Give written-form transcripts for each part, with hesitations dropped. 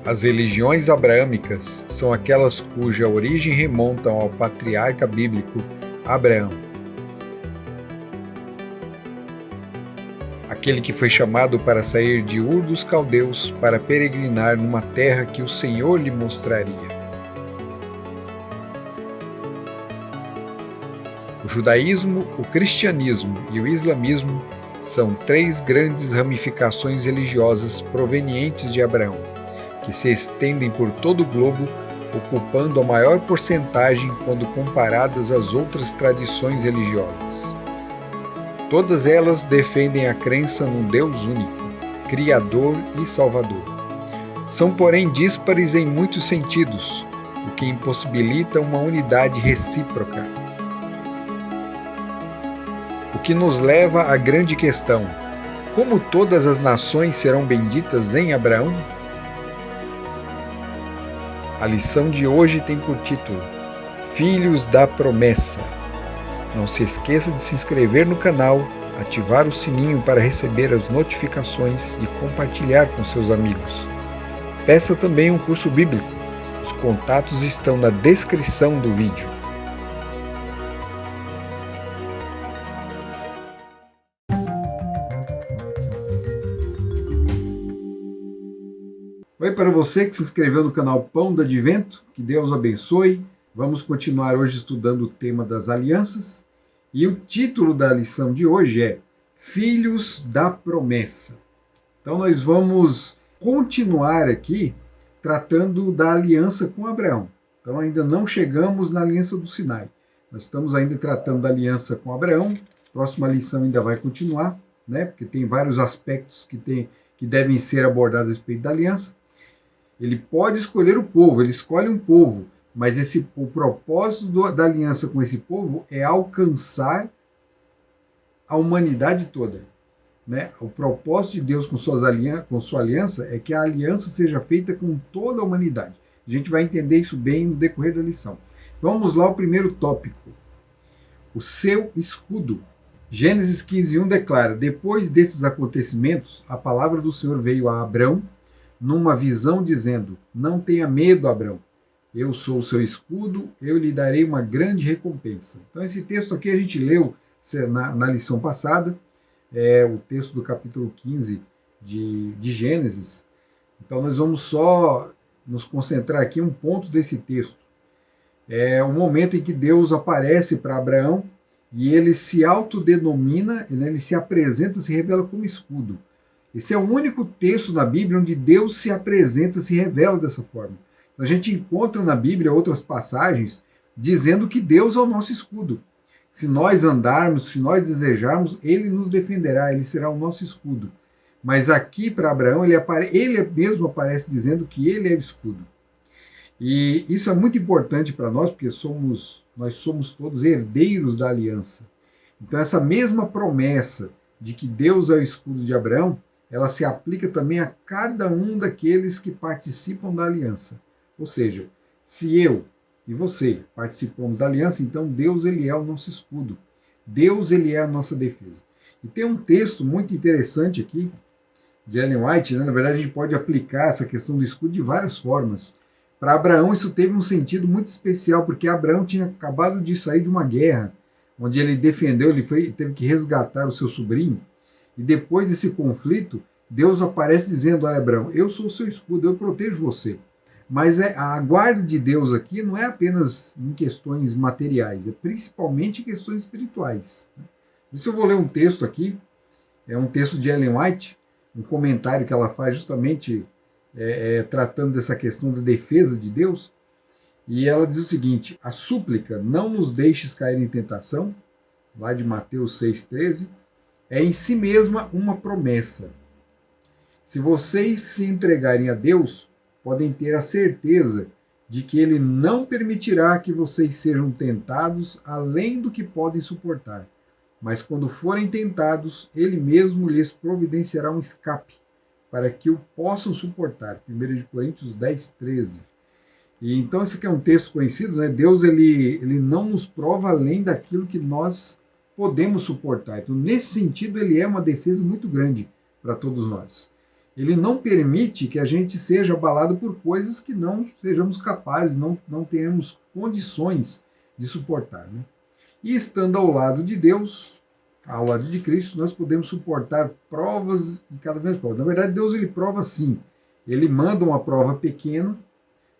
As religiões abraâmicas são aquelas cuja origem remontam ao patriarca bíblico Abraão, aquele que foi chamado para sair de Ur dos Caldeus para peregrinar numa terra que o Senhor lhe mostraria. O judaísmo, o cristianismo e o islamismo são três grandes ramificações religiosas provenientes de Abraão, que se estendem por todo o globo, ocupando a maior porcentagem quando comparadas às outras tradições religiosas. Todas elas defendem a crença num Deus único, Criador e Salvador. São, porém, díspares em muitos sentidos, o que impossibilita uma unidade recíproca. O que nos leva à grande questão: como todas as nações serão benditas em Abraão? A lição de hoje tem por título Filhos da Promessa. Não se esqueça de se inscrever no canal, ativar o sininho para receber as notificações e compartilhar com seus amigos. Peça também um curso bíblico. Os contatos estão na descrição do vídeo. Oi para você que se inscreveu no canal Pão do Advento, que Deus abençoe. Vamos continuar hoje estudando o tema das alianças. E o título da lição de hoje é Filhos da Promessa. Então nós vamos continuar aqui tratando da aliança com Abraão. Então ainda não chegamos na aliança do Sinai. Nós estamos ainda tratando da aliança com Abraão. Próxima lição ainda vai continuar, né? Porque tem vários aspectos que devem ser abordados a respeito da aliança. Ele pode escolher o povo, ele escolhe um povo, mas o propósito da aliança com esse povo é alcançar a humanidade toda. Né? O propósito de Deus com sua aliança é que a aliança seja feita com toda a humanidade. A gente vai entender isso bem no decorrer da lição. Vamos lá ao primeiro tópico. O seu escudo. Gênesis 15:1 declara: depois desses acontecimentos, a palavra do Senhor veio a Abrão numa visão dizendo: não tenha medo, Abrão. Eu sou o seu escudo, eu lhe darei uma grande recompensa. Então esse texto aqui a gente leu na lição passada, é o texto do capítulo 15 de Gênesis. Então nós vamos só nos concentrar aqui em um ponto desse texto. É o momento em que Deus aparece para Abraão e ele se autodenomina, né, ele se apresenta, se revela como escudo. Esse é o único texto na Bíblia onde Deus se apresenta, se revela dessa forma. A gente encontra na Bíblia outras passagens dizendo que Deus é o nosso escudo. Se nós andarmos, se nós desejarmos, Ele nos defenderá, Ele será o nosso escudo. Mas aqui para Abraão, ele mesmo aparece dizendo que Ele é o escudo. E isso é muito importante para nós, porque nós somos todos herdeiros da aliança. Então essa mesma promessa de que Deus é o escudo de Abraão, ela se aplica também a cada um daqueles que participam da aliança. Ou seja, se eu e você participamos da aliança, então Deus ele é o nosso escudo. Deus ele é a nossa defesa. E tem um texto muito interessante aqui, de Ellen White, né? Na verdade a gente pode aplicar essa questão do escudo de várias formas. Para Abraão isso teve um sentido muito especial, porque Abraão tinha acabado de sair de uma guerra, onde ele defendeu, teve que resgatar o seu sobrinho, e depois desse conflito, Deus aparece dizendo: olha, Abraão, eu sou o seu escudo, eu protejo você. Mas a guarda de Deus aqui não é apenas em questões materiais, é principalmente em questões espirituais. Por isso eu vou ler um texto aqui, é um texto de Ellen White, um comentário que ela faz justamente tratando dessa questão da defesa de Deus, e ela diz o seguinte: a súplica, não nos deixes cair em tentação, lá de Mateus 6,13, é em si mesma uma promessa. Se vocês se entregarem a Deus, podem ter a certeza de que Ele não permitirá que vocês sejam tentados além do que podem suportar. Mas quando forem tentados, Ele mesmo lhes providenciará um escape, para que o possam suportar. 1 Coríntios 10:13. E então esse aqui é um texto conhecido, né? Deus ele não nos prova além daquilo que nós podemos suportar. Então, nesse sentido, ele é uma defesa muito grande para todos nós. Ele não permite que a gente seja abalado por coisas que não sejamos capazes, não tenhamos condições de suportar, né? E estando ao lado de Deus, ao lado de Cristo, nós podemos suportar provas e cada vez provas. Na verdade, Deus ele prova sim. Ele manda uma prova pequena,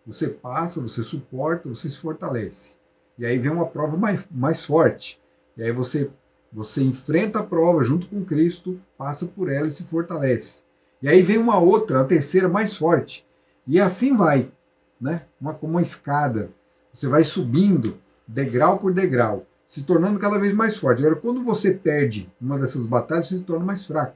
você passa, você suporta, você se fortalece. E aí vem uma prova mais forte. E aí você enfrenta a prova junto com Cristo, passa por ela e se fortalece. E aí vem uma outra, a terceira mais forte. E assim vai, né? Como uma escada. Você vai subindo, degrau por degrau, se tornando cada vez mais forte. Agora, quando você perde uma dessas batalhas, você se torna mais fraco.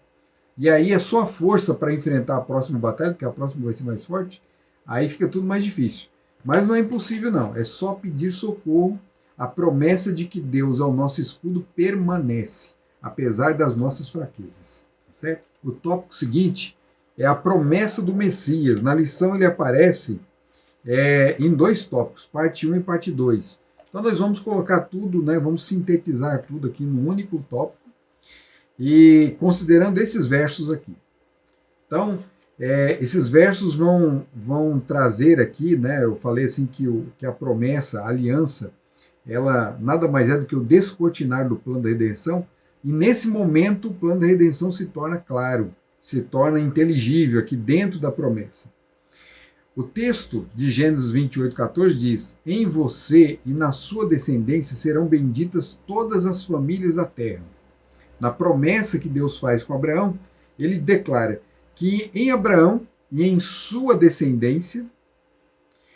E aí a sua força para enfrentar a próxima batalha, porque a próxima vai ser mais forte, aí fica tudo mais difícil. Mas não é impossível, não. É só pedir socorro. A promessa de que Deus é o nosso escudo permanece, apesar das nossas fraquezas. Tá certo? O tópico seguinte é a promessa do Messias. Na lição ele aparece em dois tópicos, parte 1 e parte 2. Então nós vamos colocar tudo, né, vamos sintetizar tudo aqui num único tópico, e considerando esses versos aqui. Então, esses versos vão trazer aqui, né, eu falei assim que a promessa, a aliança, ela nada mais é do que o descortinar do plano da redenção, e nesse momento o plano da redenção se torna claro, se torna inteligível aqui dentro da promessa. O texto de Gênesis 28:14 diz: em você e na sua descendência serão benditas todas as famílias da terra. Na promessa que Deus faz com Abraão, ele declara que em Abraão e em sua descendência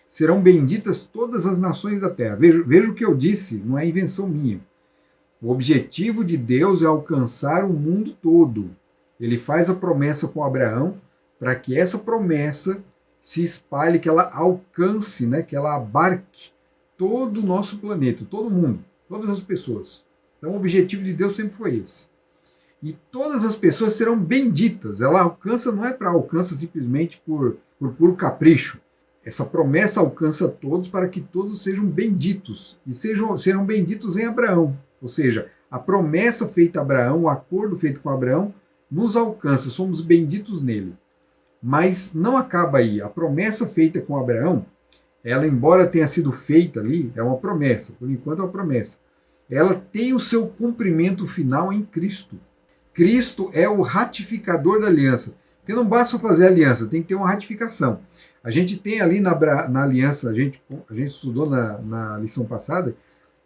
serão benditas todas as nações da terra. Veja o que eu disse, não é invenção minha. O objetivo de Deus é alcançar o mundo todo. Ele faz a promessa com Abraão para que essa promessa se espalhe, que ela alcance, né, que ela abarque todo o nosso planeta, todo mundo, todas as pessoas. Então o objetivo de Deus sempre foi esse. E todas as pessoas serão benditas. Ela alcança, não é para alcança simplesmente por puro capricho. Essa promessa alcança todos para que todos sejam benditos. E serão benditos em Abraão. Ou seja, a promessa feita a Abraão, o acordo feito com Abraão, nos alcança, somos benditos nele. Mas não acaba aí. A promessa feita com Abraão, ela, embora tenha sido feita ali, é uma promessa. Por enquanto é uma promessa. Ela tem o seu cumprimento final em Cristo. Cristo é o ratificador da aliança. Porque não basta fazer aliança, tem que ter uma ratificação. A gente tem ali na aliança, a gente estudou na lição passada,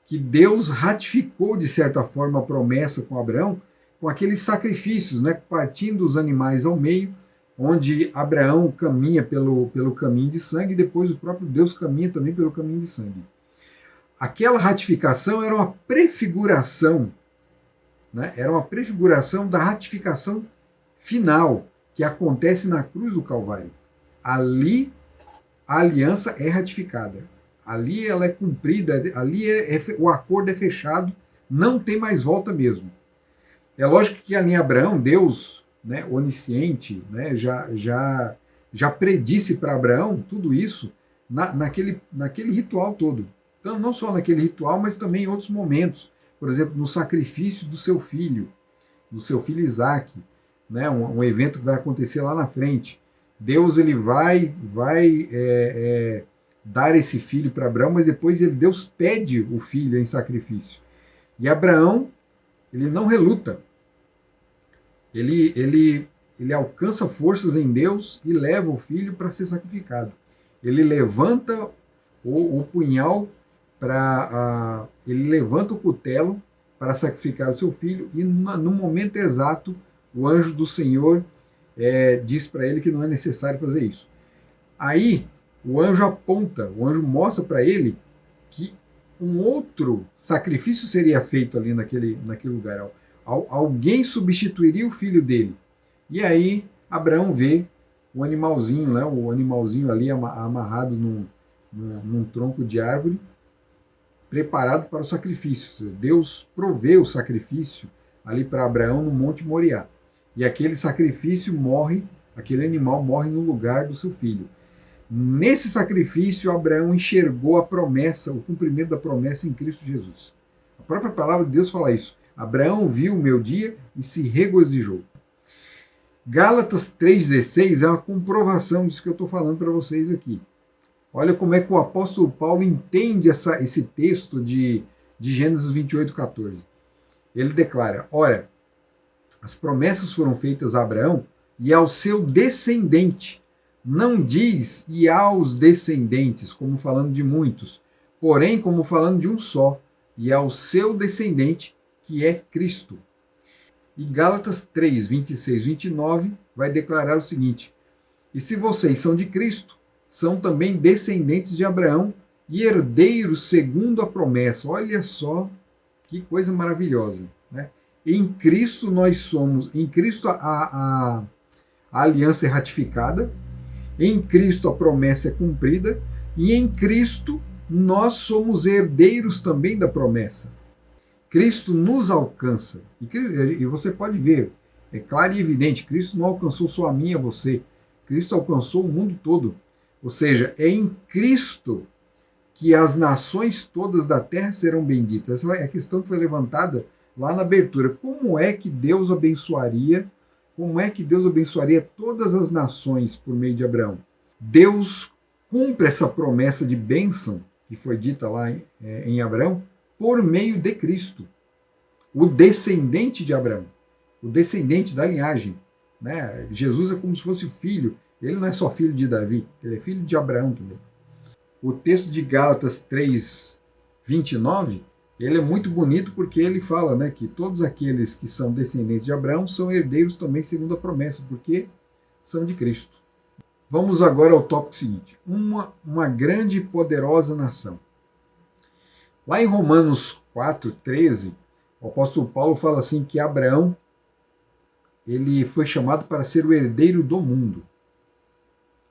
que Deus ratificou, de certa forma, a promessa com Abraão, com aqueles sacrifícios, né, partindo os animais ao meio, onde Abraão caminha pelo caminho de sangue, e depois o próprio Deus caminha também pelo caminho de sangue. Aquela ratificação era uma prefiguração, né, era uma prefiguração da ratificação final, que acontece na cruz do Calvário. Ali a aliança é ratificada, ali ela é cumprida, ali o acordo é fechado, não tem mais volta mesmo. É lógico que ali em Abraão, Deus, né, onisciente, né, já predisse para Abraão tudo isso naquele ritual todo. Então, não só naquele ritual, mas também em outros momentos. Por exemplo, no sacrifício do seu filho Isaque, né, um evento que vai acontecer lá na frente. Deus ele vai dar esse filho para Abraão, mas depois Deus pede o filho em sacrifício. E Abraão, ele não reluta. Ele alcança forças em Deus e leva o filho para ser sacrificado. Ele levanta o punhal ele levanta o cutelo para sacrificar o seu filho, e no momento exato o anjo do Senhor diz para ele que não é necessário fazer isso. Aí o anjo mostra para ele que um outro sacrifício seria feito ali naquele lugar. Alguém substituiria o filho dele. E aí Abraão vê o animalzinho, né, o animalzinho ali amarrado num tronco de árvore, preparado para o sacrifício. Deus provê o sacrifício ali para Abraão no Monte Moriá. E aquele sacrifício aquele animal morre no lugar do seu filho. Nesse sacrifício, Abraão enxergou a promessa, o cumprimento da promessa em Cristo Jesus. A própria palavra de Deus fala isso. Abraão viu o meu dia e se regozijou. Gálatas 3,16 é uma comprovação disso que eu estou falando para vocês aqui. Olha como é que o apóstolo Paulo entende esse texto de Gênesis 28,14. Ele declara: ora, as promessas foram feitas a Abraão e ao seu descendente. Não diz e aos descendentes, como falando de muitos, porém como falando de um só, e ao seu descendente, que é Cristo. E Gálatas 3, 26, 29 vai declarar o seguinte: e se vocês são de Cristo, são também descendentes de Abraão e herdeiros segundo a promessa. Olha só que coisa maravilhosa, né? Em Cristo nós somos, em Cristo a aliança é ratificada, em Cristo a promessa é cumprida, e em Cristo nós somos herdeiros também da promessa. Cristo nos alcança. E você pode ver, é claro e evidente, Cristo não alcançou só a mim e a você. Cristo alcançou o mundo todo. Ou seja, é em Cristo que as nações todas da terra serão benditas. Essa é a questão que foi levantada lá na abertura. Como é que Deus abençoaria todas as nações por meio de Abraão? Deus cumpre essa promessa de bênção que foi dita lá em Abraão por meio de Cristo, o descendente de Abraão, o descendente da linhagem, né? Jesus é como se fosse o filho. Ele não é só filho de Davi, ele é filho de Abraão também. O texto de Gálatas 3, 29, ele é muito bonito porque ele fala, né, que todos aqueles que são descendentes de Abraão são herdeiros também segundo a promessa, porque são de Cristo. Vamos agora ao tópico seguinte: uma grande e poderosa nação. Lá em Romanos 4, 13, o apóstolo Paulo fala assim que Abraão ele foi chamado para ser o herdeiro do mundo.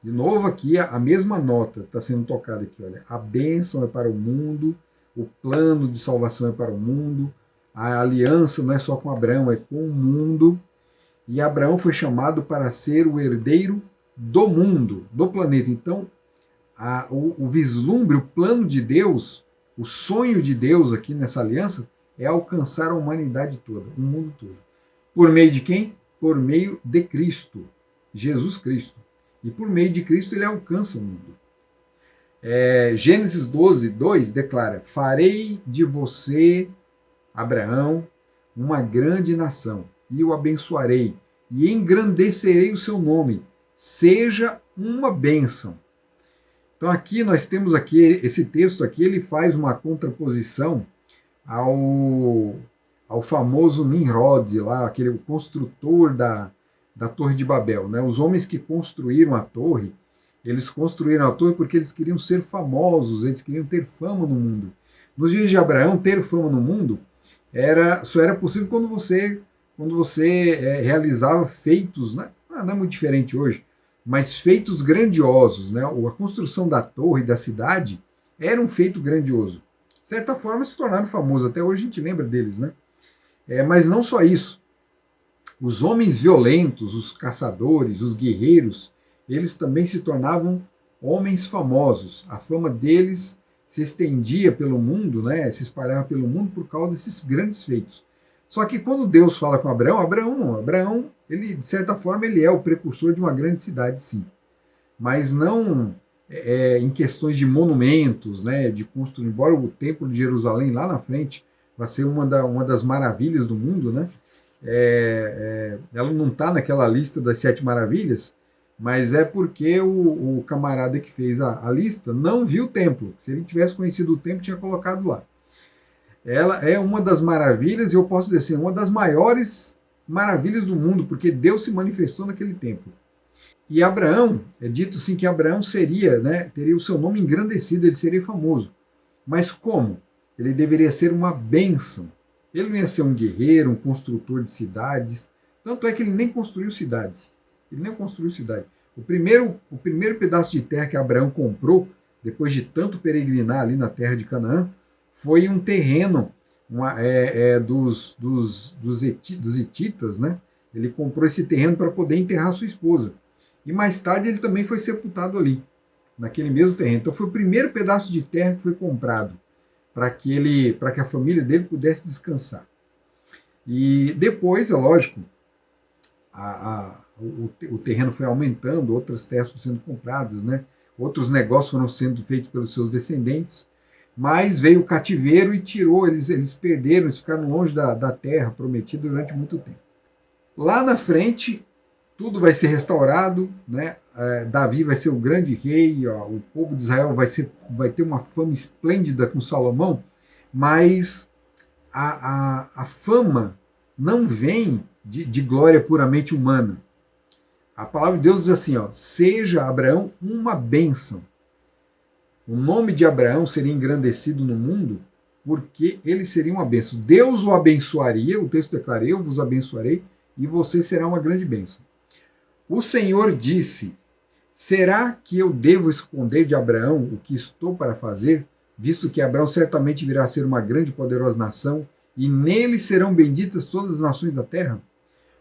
De novo aqui, a mesma nota está sendo tocada aqui. Olha, a bênção é para o mundo, o plano de salvação é para o mundo, a aliança não é só com Abraão, é com o mundo. E Abraão foi chamado para ser o herdeiro do mundo, do planeta. Então, o vislumbre, o plano de Deus, o sonho de Deus aqui nessa aliança é alcançar a humanidade toda, o mundo todo. Por meio de quem? Por meio de Cristo, Jesus Cristo. E por meio de Cristo ele alcança o mundo. Gênesis 12, 2 declara: farei de você, Abraão, uma grande nação, e o abençoarei, e engrandecerei o seu nome, seja uma bênção. Então aqui nós temos aqui, esse texto aqui, ele faz uma contraposição ao famoso Nimrod, lá, aquele construtor da Torre de Babel, né? Os homens que construíram a torre, eles construíram a torre porque eles queriam ser famosos, eles queriam ter fama no mundo. Nos dias de Abraão, ter fama no mundo só era possível quando você realizava feitos, né? Não é muito diferente hoje, mas feitos grandiosos, né? A construção da torre, da cidade, era um feito grandioso. De certa forma, se tornaram famosos. Até hoje a gente lembra deles, né? Mas não só isso. Os homens violentos, os caçadores, os guerreiros, eles também se tornavam homens famosos. A fama deles se estendia pelo mundo, né? Se espalhava pelo mundo por causa desses grandes feitos. Só que quando Deus fala com Abraão, Abraão, ele, de certa forma, ele é o precursor de uma grande cidade, sim. Mas não em questões de monumentos, né, de construir, embora o Templo de Jerusalém lá na frente vai ser uma das maravilhas do mundo, né? Ela não está naquela lista das 7 maravilhas, mas é porque o camarada que fez a lista não viu o templo. Se ele tivesse conhecido o templo, tinha colocado lá. Ela é uma das maravilhas, e eu posso dizer assim, uma das maiores maravilhas do mundo, porque Deus se manifestou naquele templo. E Abraão, é dito assim que Abraão seria, né, teria o seu nome engrandecido, ele seria famoso. Mas como? Ele deveria ser uma bênção. Ele não ia ser um guerreiro, um construtor de cidades. Tanto é que ele nem construiu cidades. Ele nem construiu cidade. O primeiro pedaço de terra que Abraão comprou, depois de tanto peregrinar ali na terra de Canaã, foi um terreno dos hititas, né? Ele comprou esse terreno para poder enterrar sua esposa. E mais tarde ele também foi sepultado ali, naquele mesmo terreno. Então foi o primeiro pedaço de terra que foi comprado para que a família dele pudesse descansar. E depois, é lógico, o terreno foi aumentando, outras terras foram sendo compradas, né? Outros negócios foram sendo feitos pelos seus descendentes, mas veio o cativeiro e tirou, eles perderam, eles ficaram longe da terra prometida durante muito tempo. Lá na frente, tudo vai ser restaurado, né? Davi vai ser o grande rei, ó, o povo de Israel vai ter uma fama esplêndida com Salomão, mas a fama não vem de glória puramente humana. A palavra de Deus diz assim, ó, seja Abraão uma bênção. O nome de Abraão seria engrandecido no mundo porque ele seria uma bênção. Deus o abençoaria, o texto declara, eu vos abençoarei e você será uma grande bênção. O Senhor disse, será que eu devo esconder de Abraão o que estou para fazer, visto que Abraão certamente virá a ser uma grande e poderosa nação, e nele serão benditas todas as nações da terra?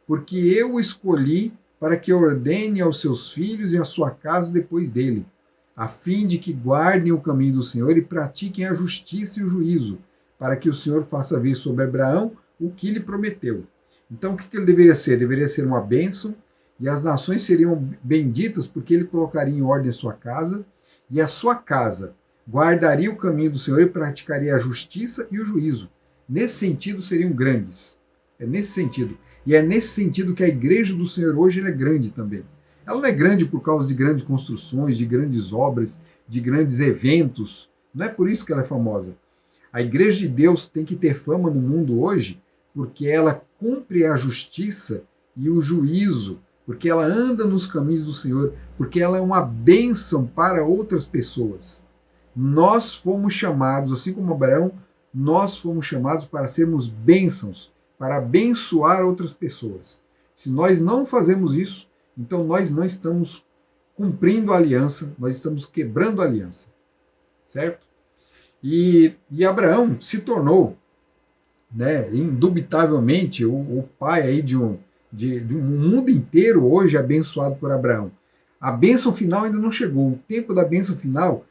Porque eu o escolhi para que ordene aos seus filhos e à sua casa depois dele, a fim de que guardem o caminho do Senhor e pratiquem a justiça e o juízo, para que o Senhor faça vir sobre Abraão o que lhe prometeu. Então, o que ele deveria ser? Deveria ser uma bênção, e as nações seriam benditas porque ele colocaria em ordem a sua casa, e a sua casa guardaria o caminho do Senhor e praticaria a justiça e o juízo. Nesse sentido, seriam grandes. É nesse sentido. E é nesse sentido que a igreja do Senhor hoje é grande também. Ela não é grande por causa de grandes construções, de grandes obras, de grandes eventos. Não é por isso que ela é famosa. A igreja de Deus tem que ter fama no mundo hoje porque ela cumpre a justiça e o juízo, porque ela anda nos caminhos do Senhor, porque ela é uma bênção para outras pessoas. Nós fomos chamados, assim como Abraão, nós fomos chamados para sermos bênçãos, para abençoar outras pessoas. Se nós não fazemos isso, então nós não estamos cumprindo a aliança, nós estamos quebrando a aliança, certo? E Abraão se tornou, né, indubitavelmente, o pai aí de um mundo inteiro hoje abençoado por Abraão. A bênção final ainda não chegou. O tempo da bênção final,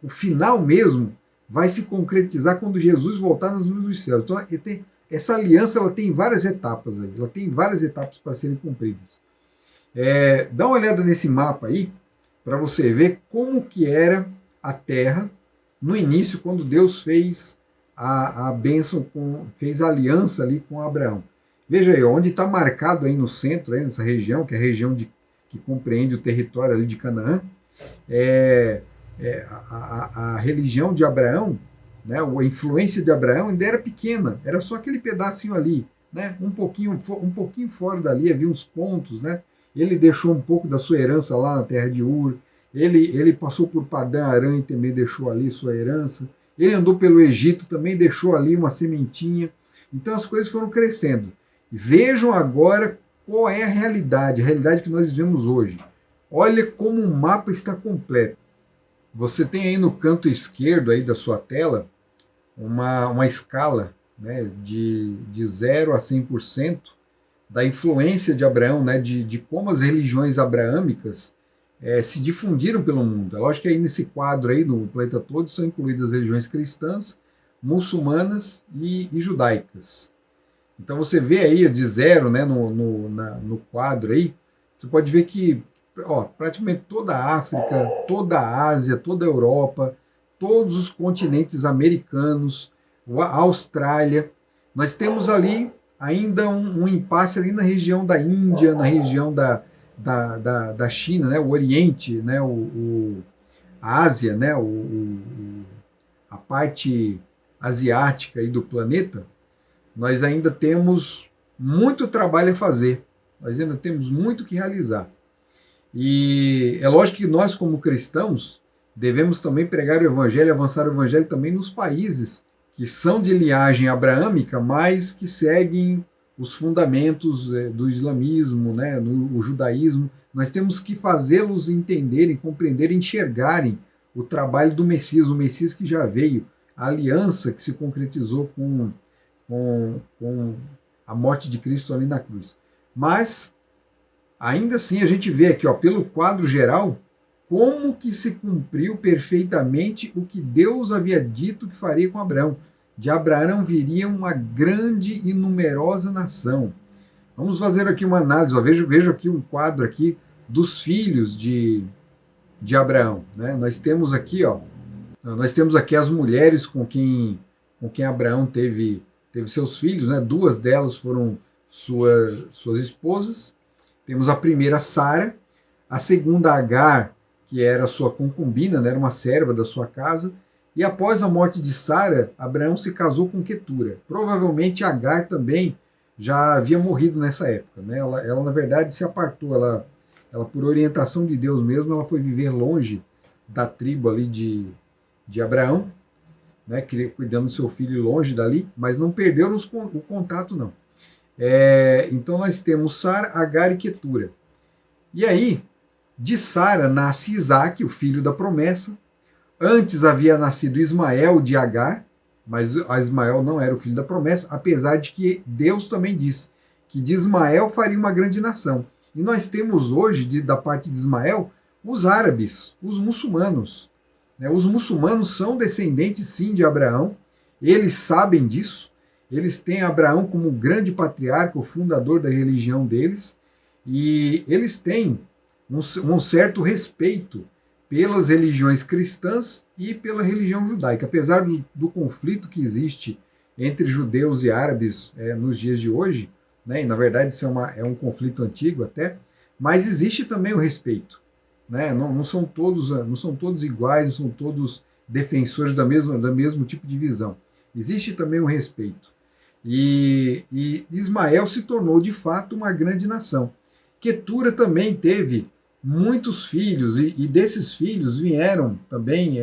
o final mesmo, vai se concretizar quando Jesus voltar nas nuvens dos céus. Então, essa aliança ela tem várias etapas aí, ela tem várias etapas para serem cumpridas. Dá uma olhada nesse mapa aí, para você ver como que era a terra no início, quando Deus fez a bênção, fez a aliança ali com Abraão. Veja aí, onde está marcado aí no centro, aí nessa região, que é a região que compreende o território ali de Canaã, a religião de Abraão, né, a influência de Abraão ainda era pequena, era só aquele pedacinho ali, né, um pouquinho fora dali, havia uns pontos, né, ele deixou um pouco da sua herança lá na terra de Ur, ele passou por Padã Arã e também deixou ali sua herança, ele andou pelo Egito, também deixou ali uma sementinha, então as coisas foram crescendo. Vejam agora qual é a realidade que nós vivemos hoje. Olha como o mapa está completo. Você tem aí no canto esquerdo aí da sua tela uma escala, né, de 0 a 100% da influência de Abraão, né, de como as religiões abraâmicas se difundiram pelo mundo. É lógico que aí nesse quadro aí, no planeta todo, são incluídas religiões cristãs, muçulmanas e judaicas. Então você vê aí de 0, né, no quadro aí, você pode ver que praticamente toda a África, toda a Ásia, toda a Europa, todos os continentes americanos, a Austrália, nós temos ali ainda um impasse ali na região da Índia, na região da China, né, o Oriente, né, a Ásia, né, a parte asiática aí do planeta. Nós ainda temos muito trabalho a fazer, nós ainda temos muito que realizar. E é lógico que nós, como cristãos, devemos também pregar o Evangelho, avançar o Evangelho também nos países que são de linhagem abraâmica, mas que seguem os fundamentos do islamismo, né, o judaísmo. Nós temos que fazê-los entenderem, compreenderem, enxergarem o trabalho do Messias, o Messias que já veio, a aliança que se concretizou com a morte de Cristo ali na cruz. Mas, ainda assim, a gente vê aqui, pelo quadro geral, como que se cumpriu perfeitamente o que Deus havia dito que faria com Abraão. De Abraão viria uma grande e numerosa nação. Vamos fazer aqui uma análise. Ó, vejo aqui um quadro aqui dos filhos de Abraão. Né? Nós temos aqui as mulheres com quem Abraão teve seus filhos. Né? Duas delas foram suas esposas. Temos a primeira, Sara, a segunda, Agar, que era sua concubina, né? Era uma serva da sua casa. E após a morte de Sara, Abraão se casou com Quetura. Provavelmente Agar também já havia morrido nessa época. Né? Ela na verdade, se apartou. Ela, por orientação de Deus mesmo, ela foi viver longe da tribo ali de Abraão, né? Cuidando do seu filho longe dali, mas não perdeu o contato, não. Então nós temos Sara, Agar e Quetura. E aí, de Sara nasce Isaque, o filho da promessa. Antes havia nascido Ismael de Agar, mas Ismael não era o filho da promessa, apesar de que Deus também disse que de Ismael faria uma grande nação. E nós temos hoje, da parte de Ismael, os árabes, os muçulmanos. Os muçulmanos são descendentes, sim, de Abraão. Eles sabem disso. Eles têm Abraão como grande patriarca, o fundador da religião deles. E eles têm um certo respeito pelas religiões cristãs e pela religião judaica. Apesar do conflito que existe entre judeus e árabes nos dias de hoje, né, e na verdade isso é um conflito antigo até, mas existe também o respeito. Né? Não são todos iguais, não são todos defensores do mesmo tipo de visão. Existe também o respeito. E Ismael se tornou de fato uma grande nação. Quetura também teve muitos filhos, e desses filhos vieram também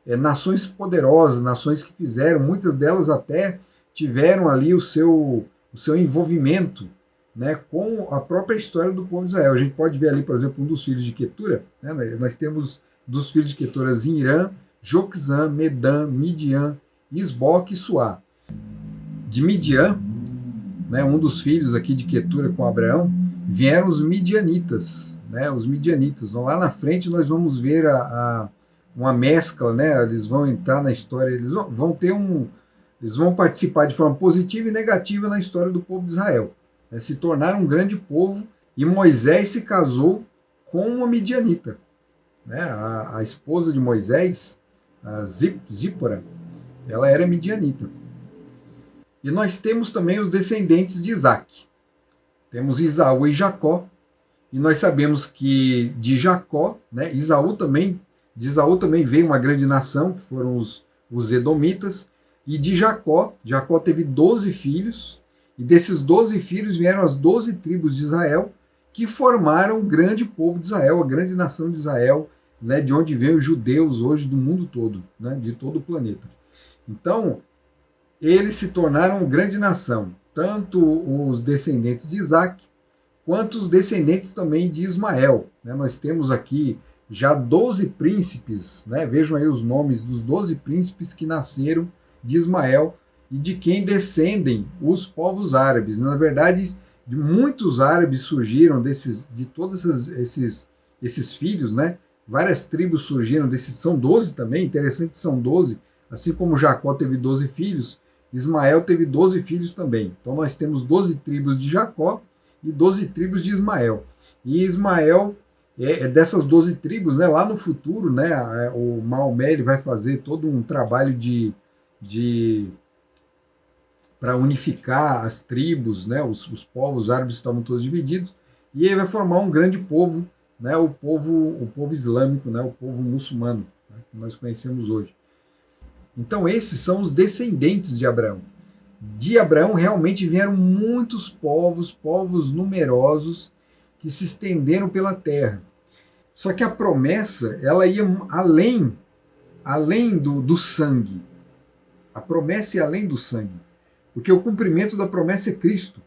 nações poderosas, nações que fizeram, muitas delas até tiveram ali o seu envolvimento, né, com a própria história do povo de Israel. A gente pode ver ali, por exemplo, um dos filhos de Quetura, né, nós temos dos filhos de Quetura Zinrã, Joquezã, Medã, Midian, Isboque e Suá. De Midian, né, um dos filhos aqui de Quetura com Abraão, vieram os midianitas. Né, os midianitas. Lá na frente nós vamos ver uma mescla, né, eles vão entrar na história, eles vão participar de forma positiva e negativa na história do povo de Israel. Né, se tornaram um grande povo, e Moisés se casou com uma midianita. Né, a esposa de Moisés, a Zípora, ela era midianita. E nós temos também os descendentes de Isaque. Temos Esaú e Jacó. E nós sabemos que de Jacó, né, de Esaú também veio uma grande nação, que foram os Edomitas. E de Jacó teve 12 filhos. E desses 12 filhos vieram as 12 tribos de Israel, que formaram o grande povo de Israel, a grande nação de Israel, né, de onde vêm os judeus hoje do mundo todo, né, de todo o planeta. Então, eles se tornaram uma grande nação, tanto os descendentes de Isaque, quanto os descendentes também de Ismael. Né? Nós temos aqui já 12 príncipes, né? Vejam aí os nomes dos 12 príncipes que nasceram de Ismael e de quem descendem os povos árabes. Na verdade, muitos árabes surgiram de todos esses filhos, né? Várias tribos surgiram desses, são 12 também, interessante que são 12, assim como Jacó teve 12 filhos, Ismael teve 12 filhos também. Então nós temos 12 tribos de Jacó e 12 tribos de Ismael. E Ismael dessas 12 tribos, né, lá no futuro, né, o Maomé ele vai fazer todo um trabalho para unificar as tribos, né, os povos árabes estavam todos divididos, e ele vai formar um grande povo, né, o povo islâmico, né, o povo muçulmano, né, que nós conhecemos hoje. Então esses são os descendentes de Abraão. De Abraão realmente vieram muitos povos numerosos que se estenderam pela terra. Só que a promessa, ela ia além do sangue. A promessa é além do sangue. Porque o cumprimento da promessa é Cristo.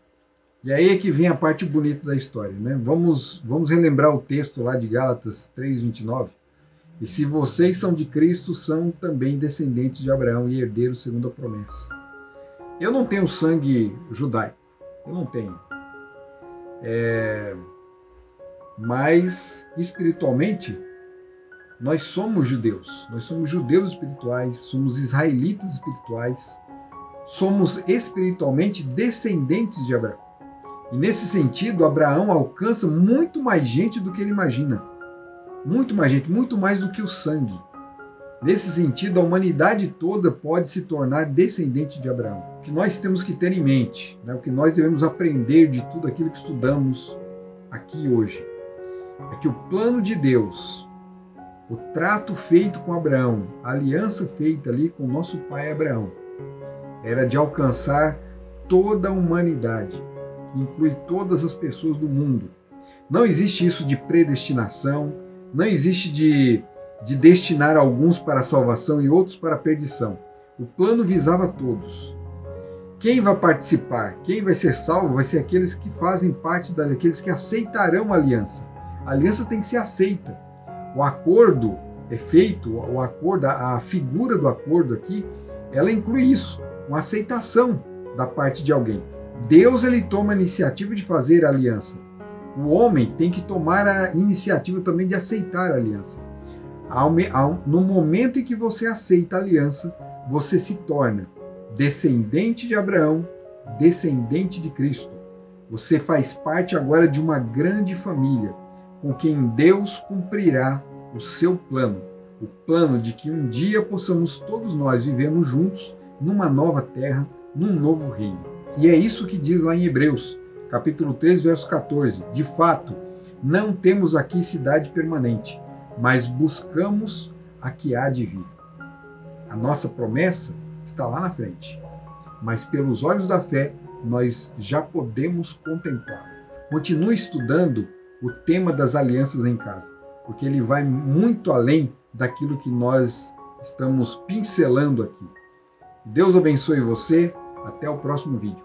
E aí é que vem a parte bonita da história. Né? Vamos relembrar o texto lá de Gálatas 3:29. E se vocês são de Cristo, são também descendentes de Abraão e herdeiros segundo a promessa. Eu não tenho sangue judaico. Eu não tenho. Mas, espiritualmente, nós somos judeus. Nós somos judeus espirituais, somos israelitas espirituais, somos espiritualmente descendentes de Abraão. E nesse sentido, Abraão alcança muito mais gente do que ele imagina. Muito mais gente, muito mais do que o sangue. Nesse sentido, a humanidade toda pode se tornar descendente de Abraão. O que nós temos que ter em mente, o que nós devemos aprender de tudo aquilo que estudamos aqui hoje, é que o plano de Deus, o trato feito com Abraão, a aliança feita ali com nosso pai Abraão, era de alcançar toda a humanidade, que inclui todas as pessoas do mundo. Não existe isso de predestinação, não existe de destinar alguns para a salvação e outros para a perdição. O plano visava todos. Quem vai participar, quem vai ser salvo, vai ser aqueles que fazem parte daqueles que aceitarão a aliança. A aliança tem que ser aceita. O acordo é feito, o acordo, a figura do acordo aqui, ela inclui isso, uma aceitação da parte de alguém. Deus, ele toma a iniciativa de fazer a aliança. O homem tem que tomar a iniciativa também de aceitar a aliança. No momento em que você aceita a aliança, você se torna descendente de Abraão, descendente de Cristo. Você faz parte agora de uma grande família, com quem Deus cumprirá o seu plano. O plano de que um dia possamos todos nós vivermos juntos numa nova terra, num novo reino. E é isso que diz lá em Hebreus, capítulo 3, verso 14. De fato, não temos aqui cidade permanente, mas buscamos a que há de vir. A nossa promessa está lá na frente, mas pelos olhos da fé nós já podemos contemplá-la. Continue estudando o tema das alianças em casa, porque ele vai muito além daquilo que nós estamos pincelando aqui. Deus abençoe você. Até o próximo vídeo.